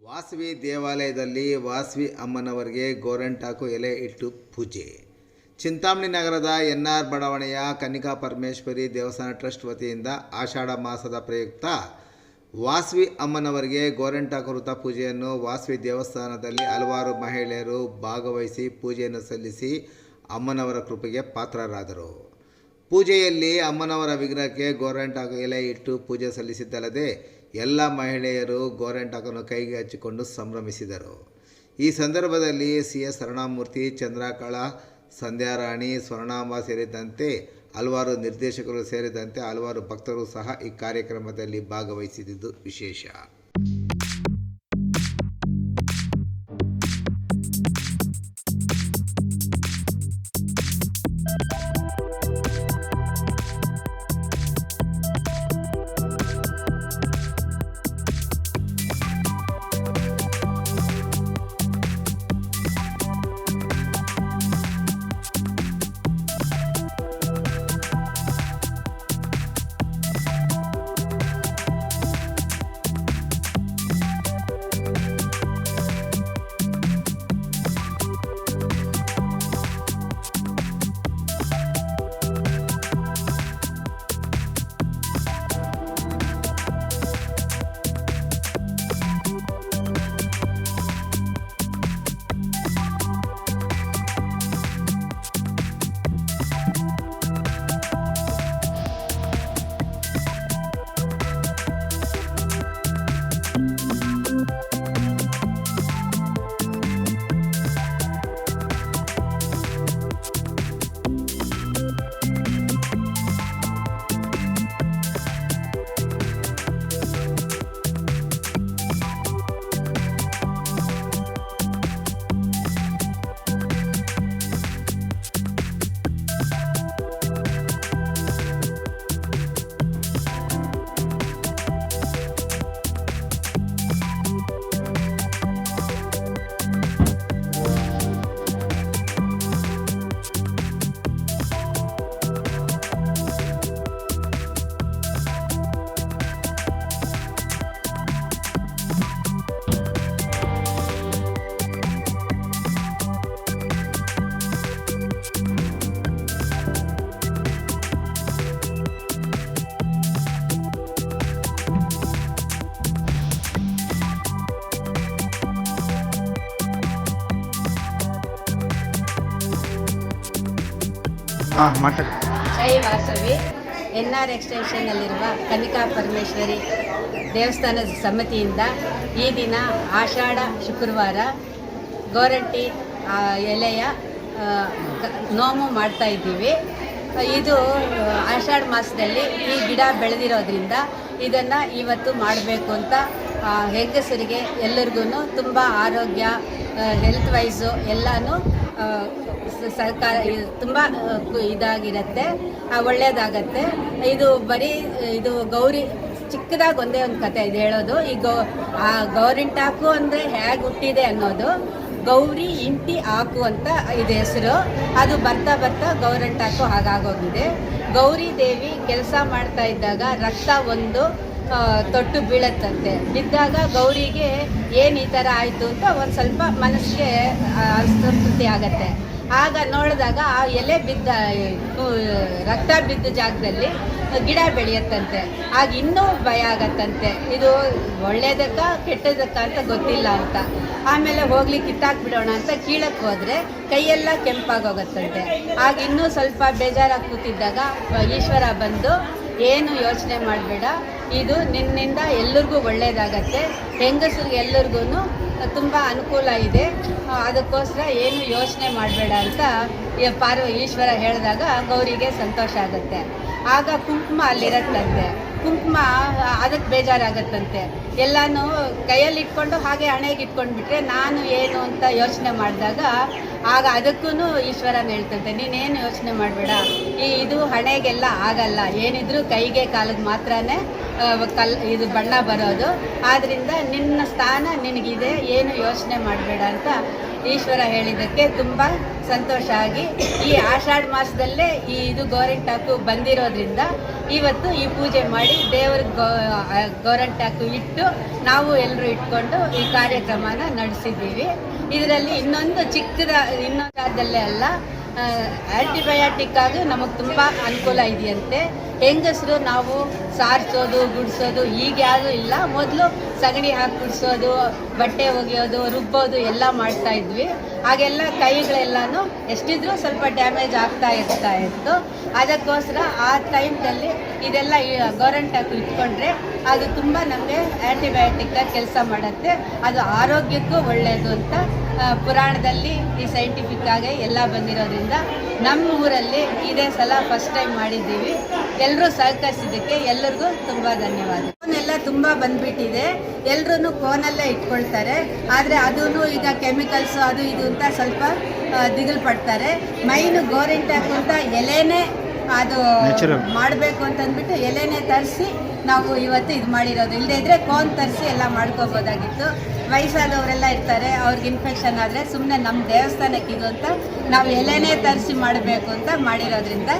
ವಾಸವಿ ದೇವಾಲಯದಲ್ಲಿ ವಾಸವಿ ಅಮ್ಮನವರಿಗೆ ಗೋರಂಟಾಕು ಎಲೆ ಇಟ್ಟು ಪೂಜೆ. ಚಿಂತಾಮಣಿ ನಗರದ ಎನ್ಆರ್ ಬಡಾವಣೆಯ ಕನ್ನಿಕಾ ಪರಮೇಶ್ವರಿ ದೇವಸ್ಥಾನ ಟ್ರಸ್ಟ್ ವತಿಯಿಂದ ಆಷಾಢ ಮಾಸದ ಪ್ರಯುಕ್ತ ವಾಸವಿ ಅಮ್ಮನವರಿಗೆ ಗೋರಂಟಾಕು ವೃತ ಪೂಜೆಯನ್ನು ವಾಸವಿ ದೇವಸ್ಥಾನದಲ್ಲಿ ಹಲವಾರು ಮಹಿಳೆಯರು ಭಾಗವಹಿಸಿ ಪೂಜೆಯನ್ನು ಸಲ್ಲಿಸಿ ಅಮ್ಮನವರ ಕೃಪೆಗೆ ಪಾತ್ರರಾದರು. ಪೂಜೆಯಲ್ಲಿ ಅಮ್ಮನವರ ವಿಗ್ರಹಕ್ಕೆ ಗೋರಂಟಾಕು ಎಲೆ ಇಟ್ಟು ಪೂಜೆ ಸಲ್ಲಿಸಿದ್ದಲ್ಲದೆ ಎಲ್ಲ ಮಹಿಳೆಯರು ಗೋರಂಟಾಕನ್ನು ಕೈಗೆ ಹಚ್ಚಿಕೊಂಡು ಸಂಭ್ರಮಿಸಿದರು. ಈ ಸಂದರ್ಭದಲ್ಲಿ ಸಿ.ಎಸ್. ಶರಣಮೂರ್ತಿ, ಚಂದ್ರಕಲಾ, ಸಂಧ್ಯಾರಾಣಿ, ಸ್ವರ್ಣಾಂಬ ಸೇರಿದಂತೆ ಹಲವಾರು ನಿರ್ದೇಶಕರು ಸೇರಿದಂತೆ ಹಲವಾರು ಭಕ್ತರು ಸಹ ಈ ಕಾರ್ಯಕ್ರಮದಲ್ಲಿ ಭಾಗವಹಿಸಿದ್ದು ವಿಶೇಷ. ಜೈ ವಾಸವಿ ಎನ್ಆರ್ ಎಕ್ಸ್ಟೆನ್ಷನ್ನಲ್ಲಿರುವ ಕನ್ನಿಕಾ ಪರಮೇಶ್ವರಿ ದೇವಸ್ಥಾನದ ಸಮಿತಿಯಿಂದ ಈ ದಿನ ಆಷಾಢ ಶುಕ್ರವಾರ ಗೋರಂಟಿ ಎಲೆಯ ನೋಮು ಮಾಡ್ತಾ ಇದ್ದೀವಿ. ಇದು ಆಷಾಢ ಮಾಸದಲ್ಲಿ ಈ ಗಿಡ ಬೆಳೆದಿರೋದ್ರಿಂದ ಇದನ್ನು ಇವತ್ತು ಮಾಡಬೇಕು ಅಂತ ಹೆಂಗಸರಿಗೆ ಎಲ್ಲರಿಗೂ ತುಂಬ ಆರೋಗ್ಯ ಹೆಲ್ತ್ ವೈಸು ಎಲ್ಲನೂ ಸರ್ಕಾರ ತುಂಬ ಇದಾಗಿರುತ್ತೆ, ಒಳ್ಳೆಯದಾಗತ್ತೆ. ಇದು ಬರೀ ಇದು ಗೌರಿ ಚಿಕ್ಕದಾಗಿ ಒಂದೇ ಒಂದು ಕತೆ ಇದು ಹೇಳೋದು. ಈ ಗೌರಿಂಟಾಕು ಅಂದರೆ ಹೇಗೆ ಹುಟ್ಟಿದೆ ಅನ್ನೋದು ಗೌರಿ ಇಂಟಿ ಆಕು ಅಂತ ಇದು ಹೆಸರು. ಅದು ಬರ್ತಾ ಬರ್ತಾ ಗೌರಂಟಾಕು ಹಾಗಾಗೋಗಿದೆ. ಗೌರಿ ದೇವಿ ಕೆಲಸ ಮಾಡ್ತಾ ಇದ್ದಾಗ ರಕ್ತ ಒಂದು ತೊಟ್ಟು ಬೀಳತ್ತಂತೆ. ಬಿದ್ದಾಗ ಗೌರಿಗೆ ಏನು ಈ ಥರ ಆಯಿತು ಅಂತ ಒಂದು ಸ್ವಲ್ಪ ಮನಸ್ಸಿಗೆ ಅಸಂತೃಪ್ತಿ ಆಗತ್ತೆ. ಆಗ ನೋಡಿದಾಗ ಆ ಎಲೆ ಬಿದ್ದ ರಕ್ತ ಬಿದ್ದ ಜಾಗದಲ್ಲಿ ಗಿಡ ಬೆಳೆಯತ್ತಂತೆ. ಆಗ ಇನ್ನೂ ಭಯ ಆಗತ್ತಂತೆ, ಇದು ಒಳ್ಳೇದಕ್ಕ ಕೆಟ್ಟದಕ್ಕ ಅಂತ ಗೊತ್ತಿಲ್ಲ ಅಂತ. ಆಮೇಲೆ ಹೋಗ್ಲಿ ಕಿತ್ತಾಕ್ಬಿಡೋಣ ಅಂತ ಕೀಳಕ್ಕೆ ಹೋದರೆ ಕೈಯೆಲ್ಲ ಕೆಂಪಾಗೋಗತ್ತಂತೆ. ಆಗ ಇನ್ನೂ ಸ್ವಲ್ಪ ಬೇಜಾರಾಗಿ ಕೂತಿದ್ದಾಗ ಈಶ್ವರ ಬಂದು, ಏನು ಯೋಚನೆ ಮಾಡಬೇಡ, ಇದು ನಿನ್ನಿಂದ ಎಲ್ಲರಿಗೂ ಒಳ್ಳೆಯದಾಗತ್ತೆ, ಹೆಂಗಸರಿಗೆ ಎಲ್ಲರಿಗೂ ತುಂಬ ಅನುಕೂಲ ಇದೆ, ಅದಕ್ಕೋಸ್ಕರ ಏನು ಯೋಚನೆ ಮಾಡಬೇಡ ಅಂತ ಈಶ್ವರ ಹೇಳಿದಾಗ ಗೌರಿಗೆ ಸಂತೋಷ ಆಗುತ್ತೆ. ಆಗ ಕುಂಕುಮ ಅಲ್ಲಿರತ್ತಂತೆ. ಕುಂಕುಮ ಅದಕ್ಕೆ ಬೇಜಾರಾಗತ್ತಂತೆ. ಎಲ್ಲನೂ ಕೈಯಲ್ಲಿ ಇಟ್ಕೊಂಡು ಹಾಗೆ ಹಣೆಗೆ ಇಟ್ಕೊಂಡ್ಬಿಟ್ರೆ ನಾನು ಏನು ಅಂತ ಯೋಚನೆ ಮಾಡಿದಾಗ ಆಗ ಅದಕ್ಕೂ ಈಶ್ವರನ ಹೇಳ್ತಂತೆ, ನೀನೇನು ಯೋಚನೆ ಮಾಡಬೇಡ, ಇದು ಹಣೆಗೆಲ್ಲ ಆಗಲ್ಲ, ಏನಿದ್ರು ಕೈಗೆ ಕಾಲಿಗೆ ಮಾತ್ರನೇ ಇದು ಬಣ್ಣ ಬರೋದು, ಆದ್ದರಿಂದ ನಿನ್ನ ಸ್ಥಾನ ನಿನಗಿದೆ, ಏನು ಯೋಚನೆ ಮಾಡಬೇಡ ಅಂತ ಈಶ್ವರ ಹೇಳಿದ್ದಕ್ಕೆ ತುಂಬ ಸಂತೋಷ ಆಗಿ ಈ ಆಷಾಢ ಮಾಸದಲ್ಲೇ ಇದು ಗೋರಿಂಟಾಕು ಬಂದಿರೋದ್ರಿಂದ ಇವತ್ತು ಈ ಪೂಜೆ ಮಾಡಿ ದೇವ್ರಿಗೆ ಗೋರಂಟ್ಯಾಕು ಇಟ್ಟು ನಾವು ಎಲ್ಲರೂ ಇಟ್ಕೊಂಡು ಈ ಕಾರ್ಯಕ್ರಮನ ನಡೆಸಿದ್ದೀವಿ. ಇದರಲ್ಲಿ ಇನ್ನೊಂದು ಇನ್ನೊಂದಲ್ಲೇ ಅಲ್ಲ, ಆ್ಯಂಟಿಬಯೋಟಿಕ್ ಆಗಿ ನಮಗೆ ತುಂಬ ಅನುಕೂಲ ಇದೆಯಂತೆ. ಹೆಂಗಸರು ನಾವು ಸಾರಿಸೋದು ಗುಡಿಸೋದು ಈಗ ಯಾರೂ ಇಲ್ಲ. ಮೊದಲು ಸಗಣಿ ಹಾಕಿ ಗುಡಿಸೋದು, ಬಟ್ಟೆ ಒಗೆಯೋದು, ರುಬ್ಬೋದು ಎಲ್ಲ ಮಾಡ್ತಾ ಇದ್ವಿ. ಹಾಗೆಲ್ಲ ಕೈಗಳೆಲ್ಲನೂ ಎಷ್ಟಿದ್ರೂ ಸ್ವಲ್ಪ ಡ್ಯಾಮೇಜ್ ಆಗ್ತಾ ಇತ್ತು. ಅದಕ್ಕೋಸ್ಕರ ಆ ಟೈಮ್ದಲ್ಲಿ ಇದೆಲ್ಲ ಗೋರಂಟ್ಯಾಕು ಇಟ್ಕೊಂಡ್ರೆ ಅದು ತುಂಬ ನಮಗೆ ಆ್ಯಂಟಿಬಯೋಟಿಕ್ಕಾಗಿ ಕೆಲಸ ಮಾಡುತ್ತೆ. ಅದು ಆರೋಗ್ಯಕ್ಕೂ ಒಳ್ಳೆಯದು ಅಂತ ಪುರಾಣದಲ್ಲಿ ಈ ಸೈಂಟಿಫಿಕ್ ಆಗಿ ಎಲ್ಲ ಬಂದಿರೋದ್ರಿಂದ ನಮ್ಮ ಊರಲ್ಲಿ ಇದೇ ಸಲ ಫಸ್ಟ್ ಟೈಮ್ ಮಾಡಿದ್ದೀವಿ. ಎಲ್ಲರೂ ಸಹಕರಿಸಿದ್ದಕ್ಕೆ ಎಲ್ಲರಿಗೂ ತುಂಬ ಧನ್ಯವಾದ. ಫೋನೆಲ್ಲ ತುಂಬ ಬಂದ್ಬಿಟ್ಟಿದೆ, ಎಲ್ಲರೂ ಫೋನಲ್ಲೇ ಇಟ್ಕೊಳ್ತಾರೆ. ಆದರೆ ಅದೂ ಈಗ ಕೆಮಿಕಲ್ಸು ಅದು ಇದು ಅಂತ ಸ್ವಲ್ಪ ದಿಗಿಲು ಪಡ್ತಾರೆ. ಮೈನು ಗೋರಂಟ್ಯಾಕು ಅಂತ ಎಲೆನೇ ಅದು ಮಾಡಬೇಕು ಅಂತಂದ್ಬಿಟ್ಟು ಎಲೆನೇ ತರಿಸಿ ನಾವು ಇವತ್ತು ಇದು ಮಾಡಿರೋದು. ಇಲ್ಲದೇ ಇದ್ದರೆ ಕೋನ್ ತರಿಸಿ ಎಲ್ಲ ಮಾಡ್ಕೋಬೋದಾಗಿತ್ತು. ವಯಸ್ಸಾದವರೆಲ್ಲ ಇರ್ತಾರೆ, ಅವ್ರಿಗೆ ಇನ್ಫೆಕ್ಷನ್ ಆದರೆ ಸುಮ್ಮನೆ ನಮ್ಮ ದೇವಸ್ಥಾನಕ್ಕೆ ಇದು ಅಂತ ನಾವು ಎಲೆನೇ ತರಿಸಿ ಮಾಡಬೇಕು ಅಂತ ಮಾಡಿರೋದ್ರಿಂದ